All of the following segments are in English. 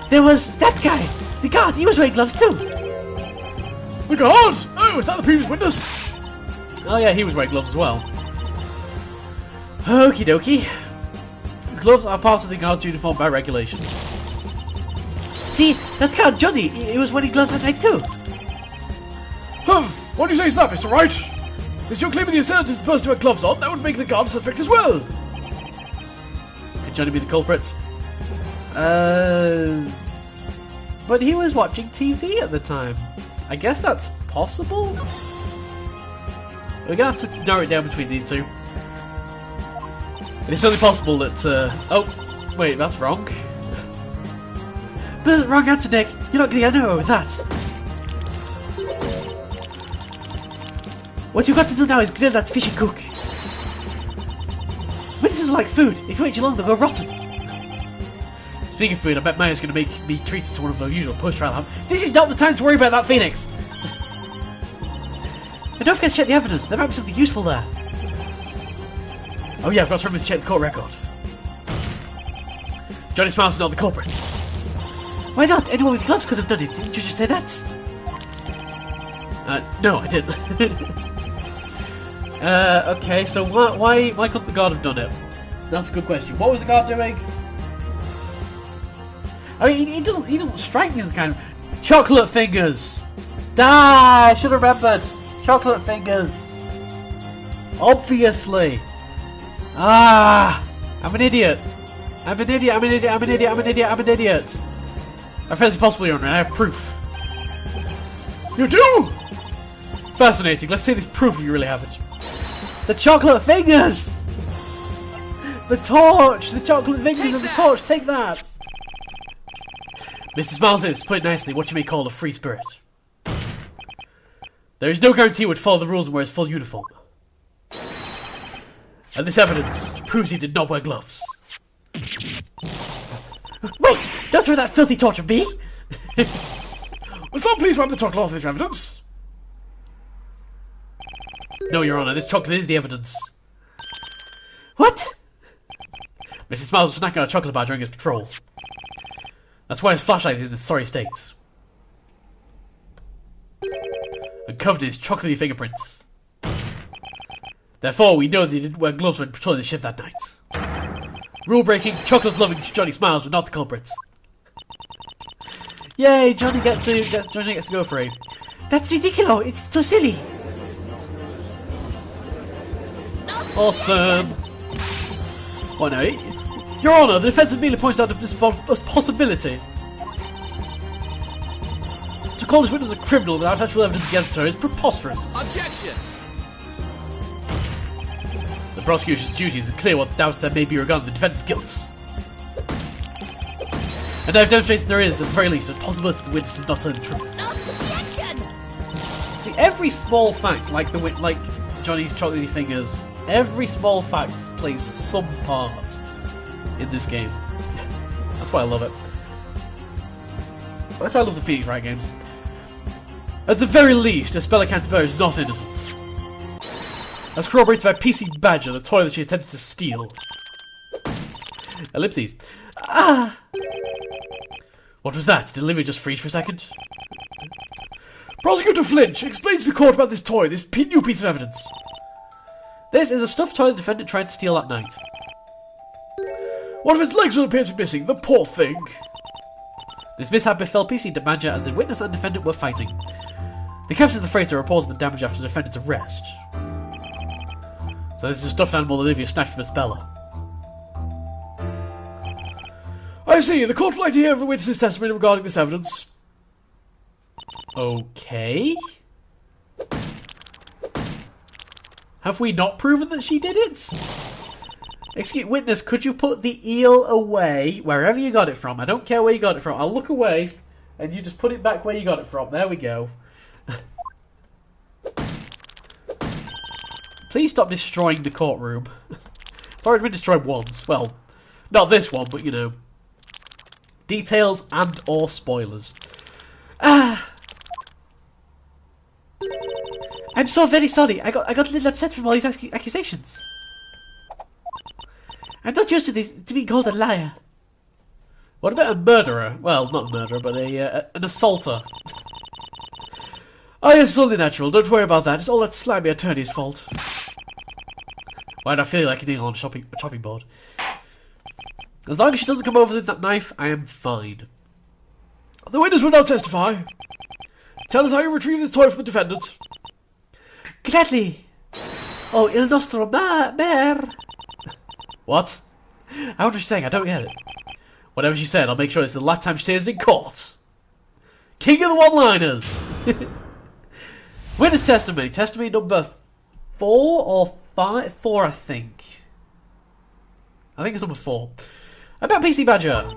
there was that guy, the guard. He was wearing gloves too. The guard? Oh, is that the previous witness? Oh yeah, he was wearing gloves as well. Okie dokie. Gloves are part of the guard's uniform by regulation. See, that guard Johnny, he was wearing gloves at night too. Humph! What do you say is that, Mr. Wright? Since you're claiming the assailant is supposed to have gloves on, that would make the guard a suspect as well. Could Johnny be the culprit? But he was watching TV at the time. I guess that's possible? We're gonna have to narrow it down between these two. And it's only possible that, oh, wait, that's wrong. But wrong answer, Nick. You're not gonna get anywhere with that. What you've got to do now is grill that fish and cook. Witnesses are like food. If you wait too long, they'll go rotten. Speaking of food, I bet Maya's going to make me treated to one of the usual post-trial ham. This is not the time to worry about that Phoenix. And don't forget to check the evidence. There might be something useful there. Oh yeah, I've got to remember to check the court record. Johnny Smiles is not the culprit. Why not? Anyone with gloves could have done it. Didn't you just say that? No, I didn't. Okay, so why couldn't the guard have done it? That's a good question. What was the guard doing? I mean, he doesn't strike me as the kind of chocolate fingers. I should have remembered. Chocolate fingers. Obviously. I'm an idiot. I'm an idiot. I feel it's impossible, Your Honor. I have proof. You do? Fascinating. Let's see this proof if you really have it. The chocolate fingers! The torch! The chocolate fingers of the torch! Take that! Mr. Smiles, put it nicely, what you may call a free spirit. There is no guarantee he would follow the rules and wear his full uniform. And this evidence proves he did not wear gloves. Wait! Don't throw that filthy torch at me! Will someone please wipe the chocolate off this evidence? No, Your Honour, this chocolate is the evidence. What? Mr. Smiles was snacking on a chocolate bar during his patrol. That's why his flashlight is in this sorry state. And covered in his chocolatey fingerprints. Therefore, we know that he didn't wear gloves when patrolling the ship that night. Rule-breaking, chocolate-loving Johnny Smiles was not the culprit. Yay, Johnny gets to go free. That's ridiculous, it's so silly. Awesome. Well, no, Your Honour, the defence merely points out this possibility. To call this witness a criminal without actual evidence against her is preposterous. Objection! The prosecution's duty is to clear what doubts there may be regarding the defendant's guilt. And I've demonstrated there is, at the very least, a possibility the witness is not telling the truth. Objection! See, every small fact, like Johnny's chocolatey fingers, every small fact plays some part in this game. That's why I love it. That's why I love the Phoenix Wright games. At the very least, Estella Canterbury is not innocent. As corroborated by PC Badger, the toy that she attempted to steal. Ellipses. What was that? Did Olivia just freeze for a second? Prosecutor Flinch, explain to the court about this toy, this new piece of evidence. This is the stuffed toy the defendant tried to steal that night. One of its legs would appear to be missing, the poor thing. This mishap befell PC Badger as the witness and defendant were fighting. The captain of the freighter reported the damage after the defendant's arrest. So this is a stuffed animal Olivia snatched from Estella. I see. The court would like to hear of the witness's testimony regarding this evidence. Okay. Have we not proven that she did it? Excuse witness, could you put the eel away wherever you got it from? I don't care where you got it from. I'll look away and you just put it back where you got it from. There we go. Please stop destroying the courtroom. It's already been destroyed once. Well, not this one, but you know. Details and or spoilers. I'm so very sorry. I got a little upset from all these accusations. I'm not used to being called a liar. What about a murderer? Well, not a murderer, but an assaulter. Oh yes, it's only natural. Don't worry about that. It's all that slimy attorney's fault. Why do I feel like a needle on a chopping board? As long as she doesn't come over with that knife, I am fine. The witness will now testify. Tell us how you retrieved this toy from the defendant. Gladly. Oh, il nostro mare. What? I wonder what she's saying. I don't get it. Whatever she said, I'll make sure it's the last time she says it in court. King of the one-liners. Witness testimony. Testimony number 4 or 5? 4, I think. I think it's number 4. About PC Badger.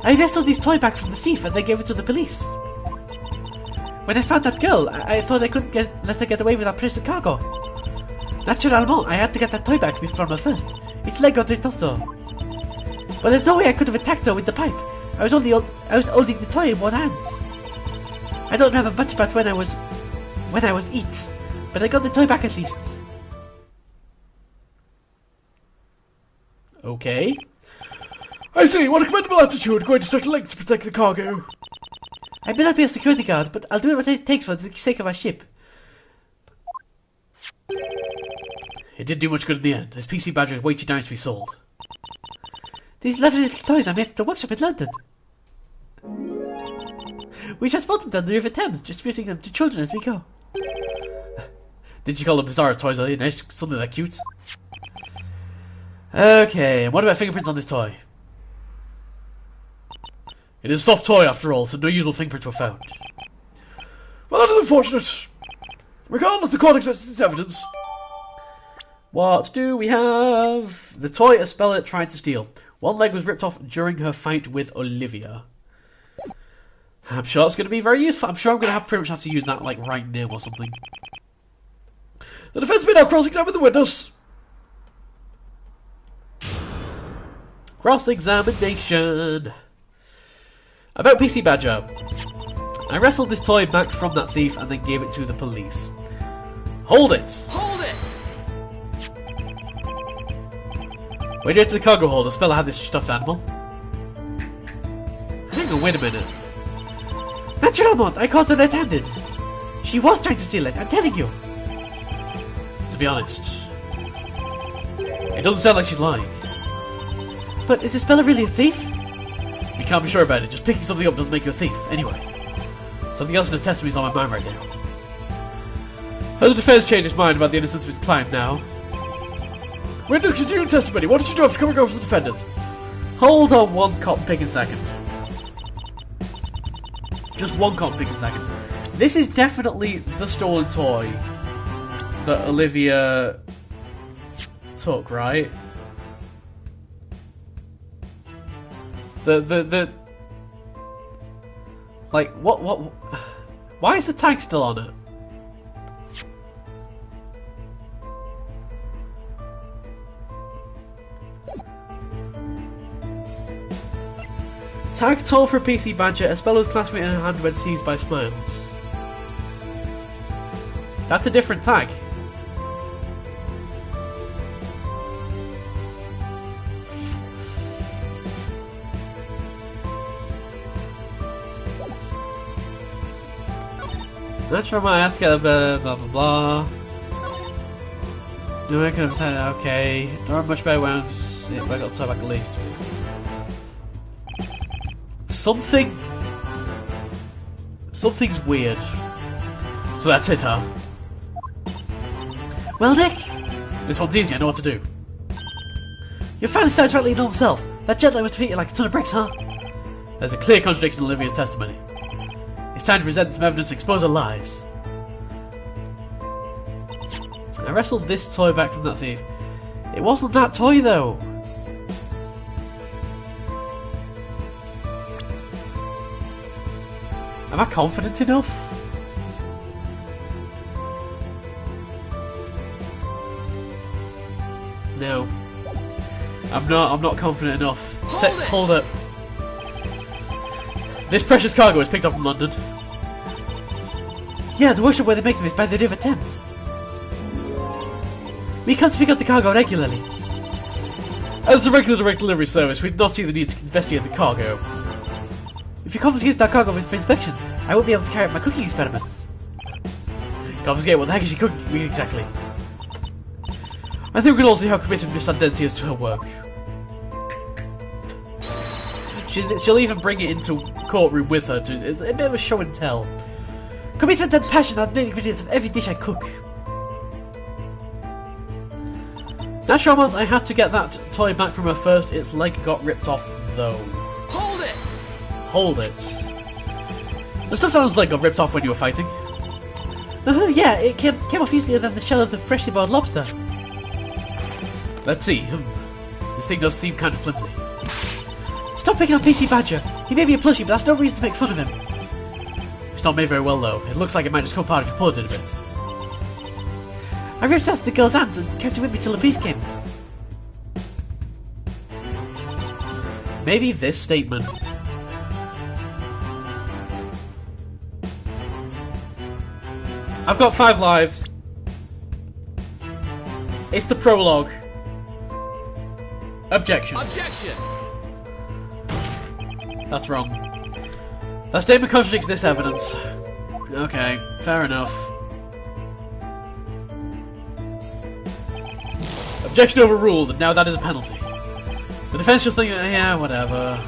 I wrestled this toy back from the thief and they gave it to the police. When I found that girl, I thought I couldn't let her get away with that precious cargo. Naturellement, I had to get that toy back from her first. Its leg got ripped off though. But there's no way I could have attacked her with the pipe. I was holding the toy in one hand. I don't remember much about when I was eat, but I got the toy back at least. Okay. I see, what a commendable attitude, going to such lengths to protect the cargo. I may not be a security guard, but I'll do what it takes for the sake of our ship. It didn't do much good in the end. This PC Badger is way too nice to be sold. These lovely little toys are made at the workshop in London. We transport them down the River Thames, distributing them to children as we go. Didn't you call them bizarre toys, are they? Nice, something that cute. Okay, and what about fingerprints on this toy? It is a soft toy after all, so no usual fingerprints were found. Well, that is unfortunate. Regardless, the court expects its evidence. What do we have? The toy a speller tried to steal. One leg was ripped off during her fight with Olivia. I'm sure it's going to be very useful. I'm sure I'm going to pretty much have to use that like right now or something. The defense may now cross-examine the witness. Cross-examination. About PC Badger. I wrestled this toy back from that thief and then gave it to the police. Hold it! Hold it! When you get to the cargo hold, the speller had this stuffed animal. Hang on, wait a minute. Naturellement, I caught her red-handed. She was trying to steal it, I'm telling you. To be honest, it doesn't sound like she's lying. But is the speller really a thief? We can't be sure about it. Just picking something up doesn't make you a thief. Anyway, something else in the testimony is on my mind right now. Has the defense changed its mind about the innocence of its client now? Witness, continue testimony. What did you do after coming over to the defendant? Hold on one cotton picking second. Just one cotton picking second. This is definitely the stolen toy that Olivia took, right? Like, what, why is the tag still on it? Tag toll for PC Badger, a spell was clasping in her hand when seized by Smiles. That's a different tag. Not sure why I have to get a blah blah blah. No, I could have said okay. Don't remember much about when I got to back at least. Something's weird. So that's it, huh? Well, Nick, this one's easy. I know what to do. Your fan starts rightly know himself. That gentleman must treat you like a ton of bricks, huh? There's a clear contradiction in Olivia's testimony. It's time to present some evidence to expose her lies. I wrestled this toy back from that thief. It wasn't that toy, though. Am I confident enough? No. I'm not confident enough. Hold it. This precious cargo is picked up from London. Yeah, the workshop where they make them is by the River Thames. We come to pick up the cargo regularly. As a regular direct delivery service, we do not see the need to investigate the cargo. If you confiscate that cargo for inspection, I won't be able to carry out my cooking experiments. Confiscate? What the heck is she cooking exactly? I think we can all see how committed Miss Identity is to her work. She'll even bring it into courtroom with her. It's a bit of a show and tell. Commitment and passion are the main ingredients of every dish I cook. Natural amount, I had to get that toy back from her first. Its leg got ripped off, though. Hold it! Hold it. The stuffed animal's leg got ripped off when you were fighting. Yeah, it came off easier than the shell of the freshly boiled lobster. Let's see. This thing does seem kind of flimsy. Stop picking on PC Badger. He may be a plushie, but that's no reason to make fun of him. It's not made very well, though. It looks like it might just come apart if you pull it in a bit. I ripped out the girl's hands and kept it with me till the piece came. Maybe this statement. I've got 5 lives. It's the prologue. Objection. Objection! That's wrong. That statement contradicts this evidence. Okay, fair enough. Objection overruled, and now that is a penalty. The defense will think, yeah, whatever.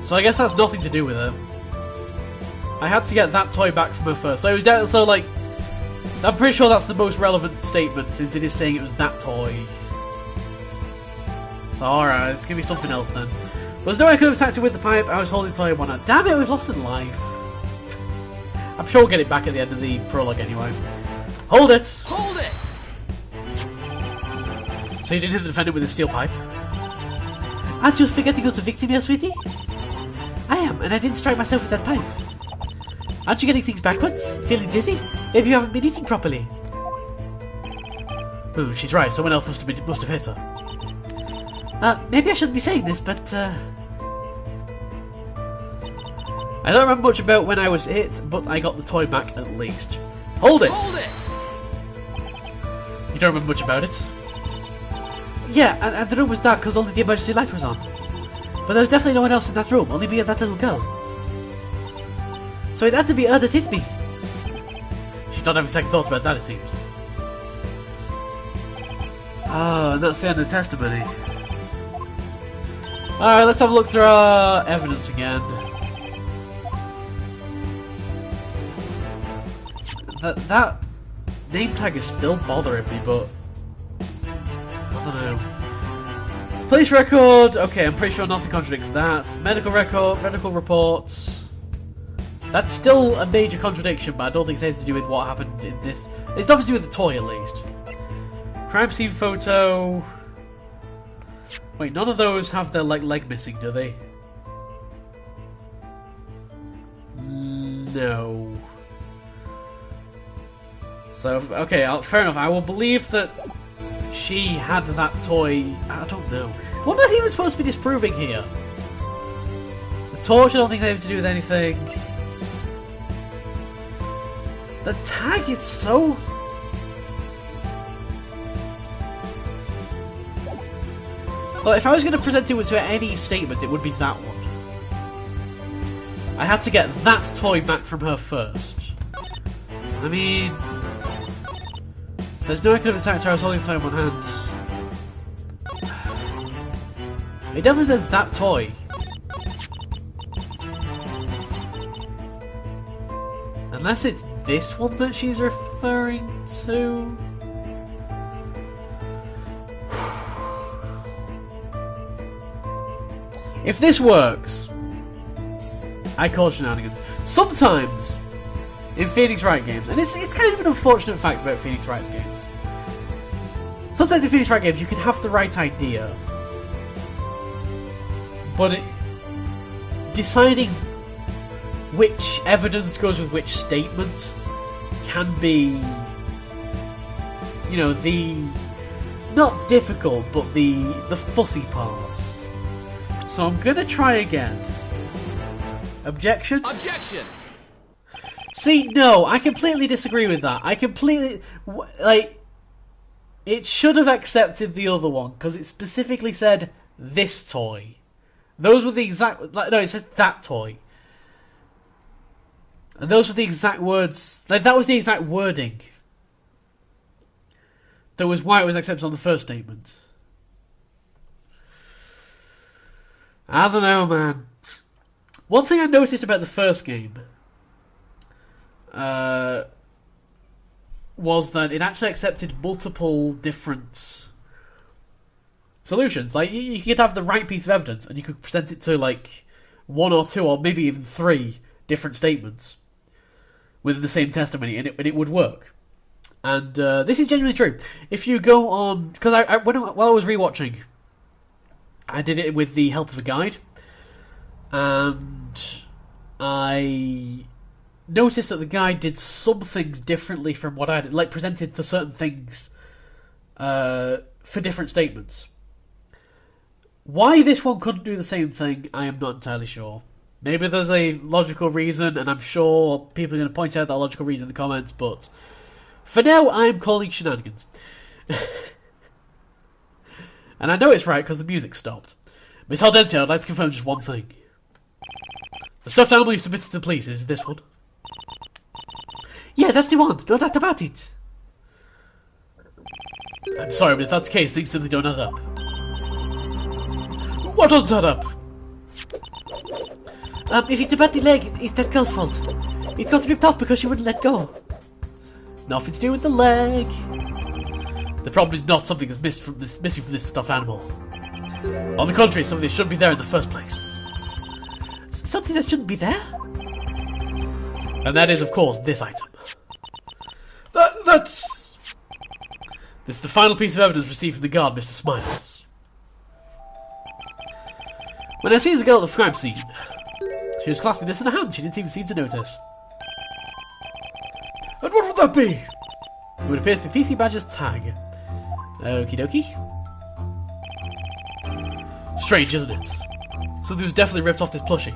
So I guess that's nothing to do with it. I had to get that toy back from her first. So it was down, so like, I'm pretty sure that's the most relevant statement, since it is saying it was that toy. So alright, it's gonna be something else then. There's no way I could have attacked it with the pipe. I was holding the toy in one hand. Damn it, we've lost a life. I'm sure we'll get it back at the end of the prologue anyway. Hold it! Hold it! So you didn't hit the defendant with a steel pipe? Aren't you forgetting who's the victim here, sweetie? I am, and I didn't strike myself with that pipe. Aren't you getting things backwards? Feeling dizzy? Maybe you haven't been eating properly. Oh, she's right. Someone else must have hit her. Maybe I shouldn't be saying this, but I don't remember much about when I was hit, but I got the toy back at least. Hold it! Hold it! You don't remember much about it? yeah, and the room was dark because only the emergency light was on. But there was definitely no one else in that room, only me and that little girl. So it had to be her that hit me. She's not having second thoughts about that, it seems. Oh, and that's the end of the testimony. Alright, let's have a look through our evidence again. That name tag is still bothering me, but I don't know. Police record, okay, I'm pretty sure nothing contradicts that. Medical record, medical reports. That's still a major contradiction, but I don't think it's anything to do with what happened in this. It's nothing to do with the toy, at least. Crime scene photo. Wait, none of those have their leg missing, do they? No. So, okay, fair enough. I will believe that she had that toy. I don't know. What am I even supposed to be disproving here? The torch, I don't think they have to do with anything. The tag is so... Well, if I was going to present it to any statement, it would be that one. I had to get that toy back from her first. I mean... There's no way I could have attacked her. I was holding the toy in one hand. It definitely says that toy. Unless it's this one that she's referring to. If this works, I call shenanigans. Sometimes, in Phoenix Wright games, and it's kind of an unfortunate fact about Phoenix Wright's games. Sometimes in Phoenix Wright games, you can have the right idea, but deciding which evidence goes with which statement can be, you know, the not difficult, but the fussy part. So I'm gonna try again. Objection? Objection! See, no, I completely disagree with that. I completely... Like... it should have accepted the other one, because it specifically said, this toy. Those were the exact... No, it said that toy. And those were the exact words... Like, that was the exact wording. That was why it was accepted on the first statement. I don't know, man. One thing I noticed about the first game... was that it actually accepted multiple different solutions. Like, you could have the right piece of evidence, and you could present it to, like, 1 or 2 or maybe even 3 different statements within the same testimony, and it would work. And this is genuinely true. If you go on... Because while I was rewatching, I did it with the help of a guide, and I noticed that the guide did some things differently from what I did, like presented for certain things for different statements. Why this one couldn't do the same thing, I am not entirely sure. Maybe there's a logical reason, and I'm sure people are going to point out that logical reason in the comments, but for now, I am calling shenanigans. And I know it's right because the music stopped. Miss Al Dente, I'd like to confirm just one thing. The stuffed animal you submitted to the police is this one. Yeah, that's the one. No doubt about it. I'm sorry, but if that's the case, things simply don't add up. What doesn't add up? If it's about the leg, it's that girl's fault. It got ripped off because she wouldn't let go. Nothing to do with the leg. The problem is not something that's missing from this stuffed animal. On the contrary, something that shouldn't be there in the first place. Something that shouldn't be there? And that is, of course, this item. That's... This is the final piece of evidence received from the guard, Mr. Smiles. When I see the girl at the crime scene, she was clasping this in her hand. She didn't even seem to notice. And what would that be? It would appear to be PC Badger's tag. Okie dokie. Strange, isn't it? Something was definitely ripped off this plushie.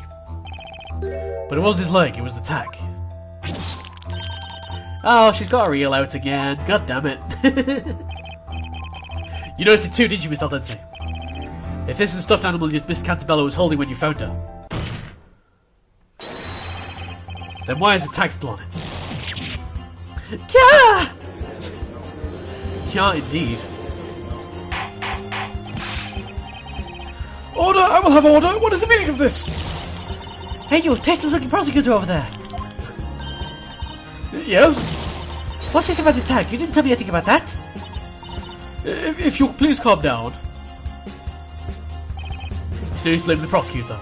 But it wasn't his leg, it was the tag. Oh, she's got her reel out again. God damn it. You noticed it too, didn't you, Miss Al Dente? If this is the stuffed animal Miss Cantabella was holding when you found her, then why is the tag still on it? Yeah! Yeah, indeed. Order! I will have order! What is the meaning of this? Hey, you tasteless-looking prosecutor over there! Yes? What's this about the tag? You didn't tell me anything about that? If you'll please calm down. Serious blame the prosecutor.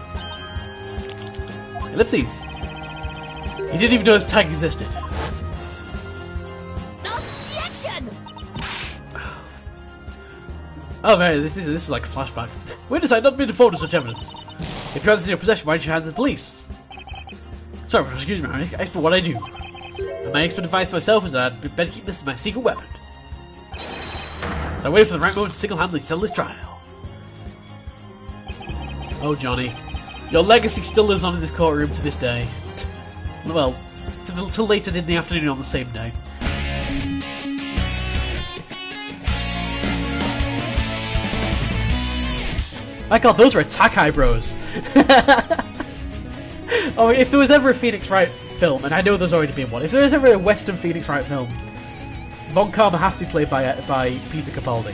Ellipses. He didn't even know his tag existed. Objection! Oh, man, this is like a flashback. Witness, I've not been informed of such evidence. If your hands in your possession, why don't you hand it to the police? Sorry, excuse me, I'm an expert what I do. And my expert advice to myself is that I'd better keep this as my secret weapon. So I waited for the right moment to single-handedly settle this trial. Oh, Johnny. Your legacy still lives on in this courtroom to this day. Well, till later in the afternoon on the same day. My god, those are attack eyebrows! Oh, if there was ever a Phoenix Wright film, and I know there's already been one, if there was ever a Western Phoenix Wright film, Von Karma has to be played by Peter Capaldi.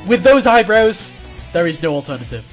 With those eyebrows, there is no alternative.